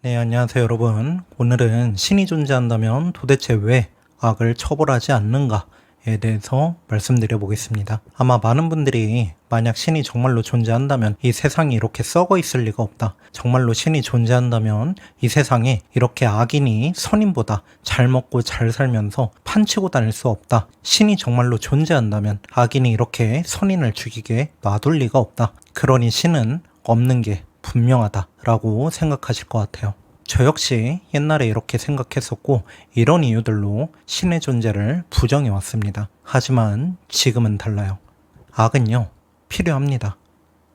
네, 안녕하세요, 여러분. 오늘은 신이 존재한다면 도대체 왜 악을 처벌하지 않는가에 대해서 말씀드려 보겠습니다. 아마 많은 분들이 만약 신이 정말로 존재한다면 이 세상이 이렇게 썩어 있을 리가 없다. 정말로 신이 존재한다면 이 세상에 이렇게 악인이 선인보다 잘 먹고 잘 살면서 판치고 다닐 수 없다. 신이 정말로 존재한다면 악인이 이렇게 선인을 죽이게 놔둘 리가 없다. 그러니 신은 없는 게 분명하다라고 생각하실 것 같아요. 저 역시 옛날에 이렇게 생각했었고 이런 이유들로 신의 존재를 부정해 왔습니다. 하지만 지금은 달라요. 악은요, 필요합니다.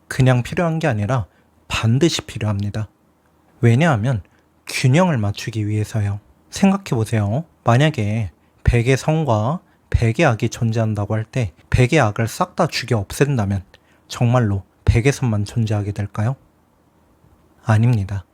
그냥 필요한 게 아니라 반드시 필요합니다. 왜냐하면 균형을 맞추기 위해서요. 생각해 보세요. 만약에 100의 선과 100의 악이 존재한다고 할 때 100의 악을 싹 다 죽여 없앤다면 정말로 100의 선만 존재하게 될까요? 아닙니다.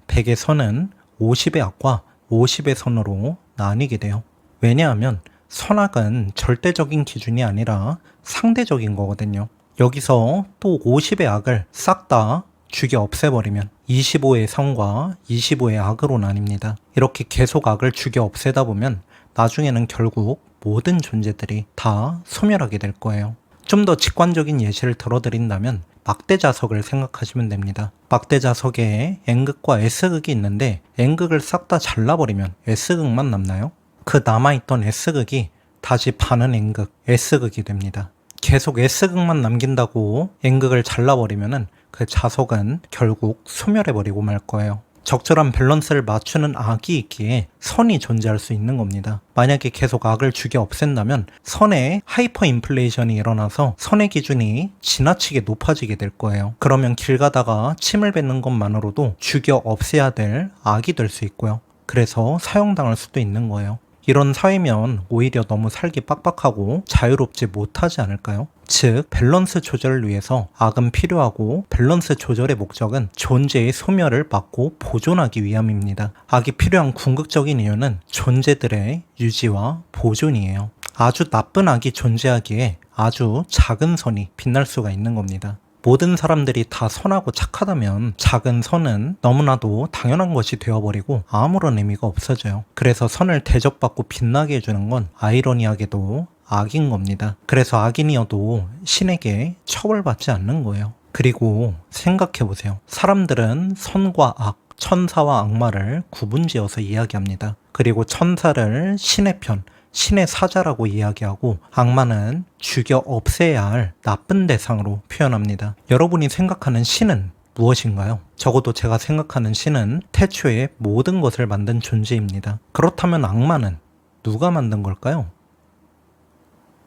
100의 선은 50의 악과 50의 선으로 나뉘게 돼요. 왜냐하면 선악은 절대적인 기준이 아니라 상대적인 거거든요. 여기서 또 50의 악을 싹 다 죽여 없애버리면 25의 선과 25의 악으로 나뉩니다. 이렇게 계속 악을 죽여 없애다 보면 나중에는 결국 모든 존재들이 다 소멸하게 될 거예요. 좀 더 직관적인 예시를 들어드린다면 막대자석을 생각하시면 됩니다. 막대자석에 N극과 S극이 있는데 N극을 싹 다 잘라버리면 S극만 남나요? 그 남아있던 S극이 다시 반은 N극, S극이 됩니다. 계속 S극만 남긴다고 N극을 잘라버리면 그 자석은 결국 소멸해버리고 말 거예요. 적절한 밸런스를 맞추는 악이 있기에 선이 존재할 수 있는 겁니다. 만약에 계속 악을 죽여 없앤다면 선의 하이퍼 인플레이션이 일어나서 선의 기준이 지나치게 높아지게 될 거예요. 그러면 길 가다가 침을 뱉는 것만으로도 죽여 없애야 될 악이 될 수 있고요. 그래서 사형당할 수도 있는 거예요. 이런 사회면 오히려 너무 살기 빡빡하고 자유롭지 못하지 않을까요? 즉, 밸런스 조절을 위해서 악은 필요하고 밸런스 조절의 목적은 존재의 소멸을 막고 보존하기 위함입니다. 악이 필요한 궁극적인 이유는 존재들의 유지와 보존이에요. 아주 나쁜 악이 존재하기에 아주 작은 선이 빛날 수가 있는 겁니다. 모든 사람들이 다 선하고 착하다면 작은 선은 너무나도 당연한 것이 되어버리고 아무런 의미가 없어져요. 그래서 선을 대접받고 빛나게 해주는 건 아이러니하게도 악인 겁니다. 그래서 악인이어도 신에게 처벌받지 않는 거예요. 그리고 생각해보세요. 사람들은 선과 악, 천사와 악마를 구분지어서 이야기합니다. 그리고 천사를 신의 편, 신의 사자라고 이야기하고 악마는 죽여 없애야 할 나쁜 대상으로 표현합니다. 여러분이 생각하는 신은 무엇인가요? 적어도 제가 생각하는 신은 태초에 모든 것을 만든 존재입니다. 그렇다면 악마는 누가 만든 걸까요?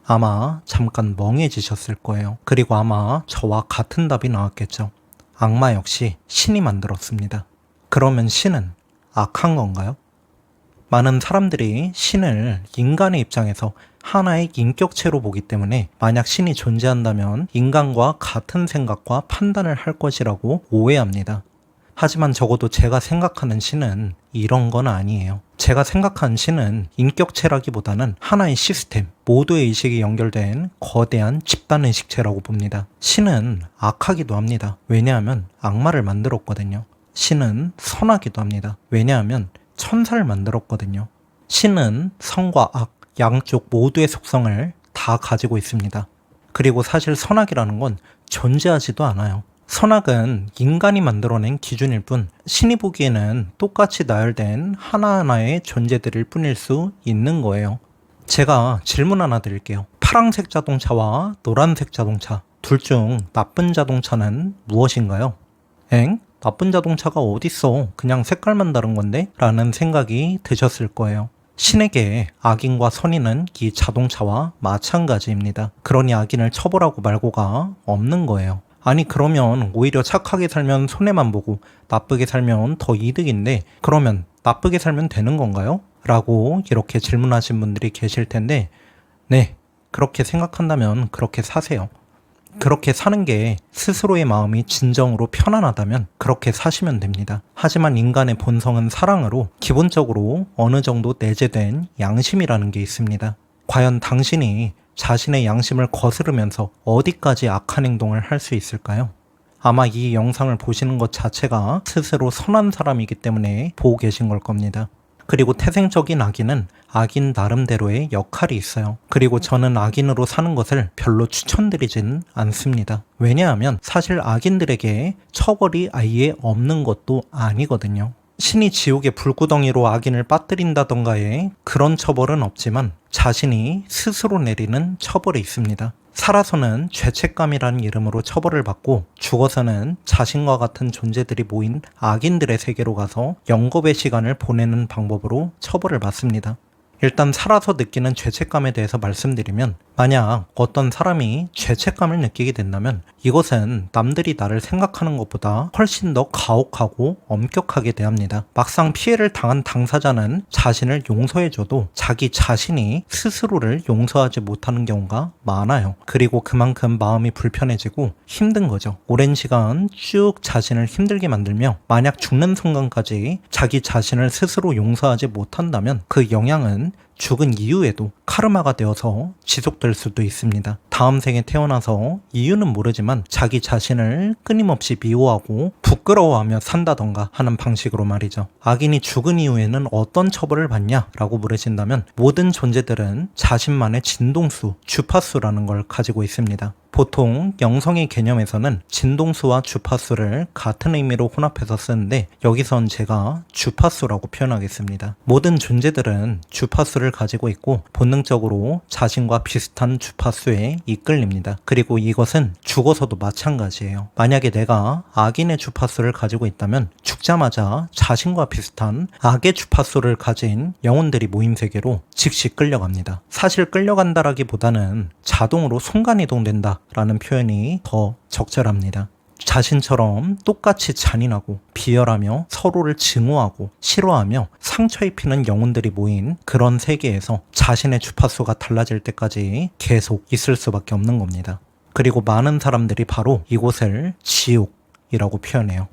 아마 잠깐 멍해지셨을 거예요. 그리고 아마 저와 같은 답이 나왔겠죠. 악마 역시 신이 만들었습니다. 그러면 신은 악한 건가요? 많은 사람들이 신을 인간의 입장에서 하나의 인격체로 보기 때문에 만약 신이 존재한다면 인간과 같은 생각과 판단을 할 것이라고 오해합니다. 하지만 적어도 제가 생각하는 신은 이런 건 아니에요. 제가 생각하는 신은 인격체라기보다는 하나의 시스템, 모두의 의식이 연결된 거대한 집단의식체라고 봅니다. 신은 악하기도 합니다. 왜냐하면 악마를 만들었거든요. 신은 선하기도 합니다. 왜냐하면 천사를 만들었거든요. 신은 선과 악, 양쪽 모두의 속성을 다 가지고 있습니다. 그리고 사실 선악이라는 건 존재하지도 않아요. 선악은 인간이 만들어낸 기준일 뿐 신이 보기에는 똑같이 나열된 하나하나의 존재들일 뿐일 수 있는 거예요. 제가 질문 하나 드릴게요. 파란색 자동차와 노란색 자동차, 둘 중 나쁜 자동차는 무엇인가요? 나쁜 자동차가 어딨어? 그냥 색깔만 다른 건데? 라는 생각이 드셨을 거예요. 신에게 악인과 선인은 이 자동차와 마찬가지입니다. 그러니 악인을 처벌하고 말고가 없는 거예요. 아니 그러면 오히려 착하게 살면 손해만 보고 나쁘게 살면 더 이득인데 그러면 나쁘게 살면 되는 건가요? 라고 이렇게 질문하신 분들이 계실 텐데 네, 그렇게 생각한다면 그렇게 사세요. 그렇게 사는 게 스스로의 마음이 진정으로 편안하다면 그렇게 사시면 됩니다. 하지만 인간의 본성은 사랑으로 기본적으로 어느 정도 내재된 양심이라는 게 있습니다. 과연 당신이 자신의 양심을 거스르면서 어디까지 악한 행동을 할 수 있을까요? 아마 이 영상을 보시는 것 자체가 스스로 선한 사람이기 때문에 보고 계신 걸 겁니다. 그리고 태생적인 악인은 악인 나름대로의 역할이 있어요. 그리고 저는 악인으로 사는 것을 별로 추천드리진 않습니다. 왜냐하면 사실 악인들에게 처벌이 아예 없는 것도 아니거든요. 신이 지옥의 불구덩이로 악인을 빠뜨린다던가의 그런 처벌은 없지만 자신이 스스로 내리는 처벌이 있습니다. 살아서는 죄책감이라는 이름으로 처벌을 받고 죽어서는 자신과 같은 존재들이 모인 악인들의 세계로 가서 영겁의 시간을 보내는 방법으로 처벌을 받습니다. 일단 살아서 느끼는 죄책감에 대해서 말씀드리면 만약 어떤 사람이 죄책감을 느끼게 된다면 이것은 남들이 나를 생각하는 것보다 훨씬 더 가혹하고 엄격하게 대합니다. 막상 피해를 당한 당사자는 자신을 용서해줘도 자기 자신이 스스로를 용서하지 못하는 경우가 많아요. 그리고 그만큼 마음이 불편해지고 힘든 거죠. 오랜 시간 쭉 자신을 힘들게 만들며 만약 죽는 순간까지 자기 자신을 스스로 용서하지 못한다면 그 영향은 죽은 이후에도 카르마가 되어서 지속될 수도 있습니다. 다음 생에 태어나서 이유는 모르지만 자기 자신을 끊임없이 미워하고 부끄러워하며 산다던가 하는 방식으로 말이죠. 악인이 죽은 이후에는 어떤 처벌을 받냐라고 물으신다면 모든 존재들은 자신만의 진동수, 주파수라는 걸 가지고 있습니다. 보통 영성의 개념에서는 진동수와 주파수를 같은 의미로 혼합해서 쓰는데 여기선 제가 주파수라고 표현하겠습니다. 모든 존재들은 주파수를 가지고 있고 본능적으로 자신과 비슷한 주파수에 이끌립니다. 그리고 이것은 죽어서도 마찬가지예요. 만약에 내가 악인의 주파수를 가지고 있다면 죽자마자 자신과 비슷한 악의 주파수를 가진 영혼들이 모인 세계로 즉시 끌려갑니다. 사실 끌려간다라기보다는 자동으로 순간이동된다 라는 표현이 더 적절합니다. 자신처럼 똑같이 잔인하고 비열하며 서로를 증오하고 싫어하며 상처 입히는 영혼들이 모인 그런 세계에서 자신의 주파수가 달라질 때까지 계속 있을 수밖에 없는 겁니다. 그리고 많은 사람들이 바로 이곳을 지옥이라고 표현해요.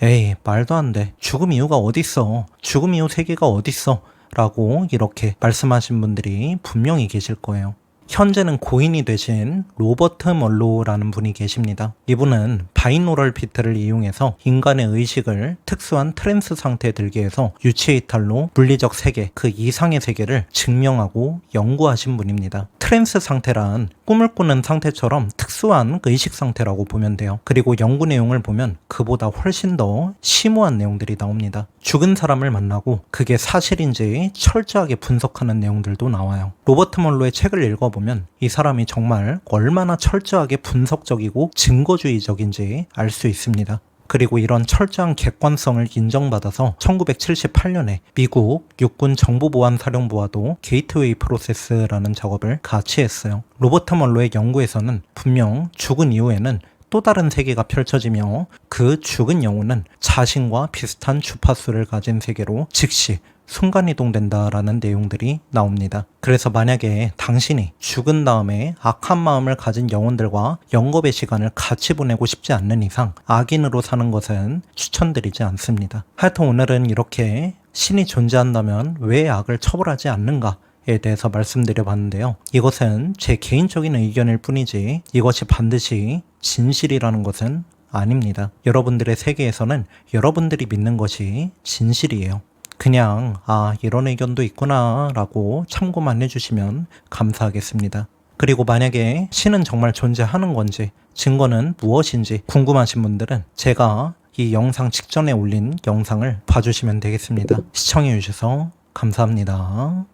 에이, 말도 안 돼. 죽음 이유가 어딨어. 죽음 이후 세계가 어딨어. 라고 이렇게 말씀하신 분들이 분명히 계실 거예요. 현재는 고인이 되신 로버트 멀로우라는 분이 계십니다. 이분은 바이노럴 비트를 이용해서 인간의 의식을 특수한 트랜스 상태에 들게 해서 유체 이탈로 물리적 세계, 그 이상의 세계를 증명하고 연구하신 분입니다. 트랜스 상태란 꿈을 꾸는 상태처럼 특수한 의식 상태라고 보면 돼요. 그리고 연구 내용을 보면 그보다 훨씬 더 심오한 내용들이 나옵니다. 죽은 사람을 만나고 그게 사실인지 철저하게 분석하는 내용들도 나와요. 로버트 멀로의 책을 읽어보면 이 사람이 정말 얼마나 철저하게 분석적이고 증거주의적인지 알 수 있습니다. 그리고 이런 철저한 객관성을 인정받아서 1978년에 미국 육군 정보보안사령부와도 게이트웨이 프로세스라는 작업을 같이 했어요. 로버트 멀로의 연구에서는 분명 죽은 이후에는 또 다른 세계가 펼쳐지며 그 죽은 영혼은 자신과 비슷한 주파수를 가진 세계로 즉시 순간이동된다라는 내용들이 나옵니다. 그래서 만약에 당신이 죽은 다음에 악한 마음을 가진 영혼들과 영겁의 시간을 같이 보내고 싶지 않는 이상 악인으로 사는 것은 추천드리지 않습니다. 하여튼 오늘은 이렇게 신이 존재한다면 왜 악을 처벌하지 않는가에 대해서 말씀드려봤는데요. 이것은 제 개인적인 의견일 뿐이지 이것이 반드시 진실이라는 것은 아닙니다. 여러분들의 세계에서는 여러분들이 믿는 것이 진실이에요. 그냥 이런 의견도 있구나 라고 참고만 해주시면 감사하겠습니다. 그리고 만약에 신은 정말 존재하는 건지 증거는 무엇인지 궁금하신 분들은 제가 이 영상 직전에 올린 영상을 봐주시면 되겠습니다. 시청해주셔서 감사합니다.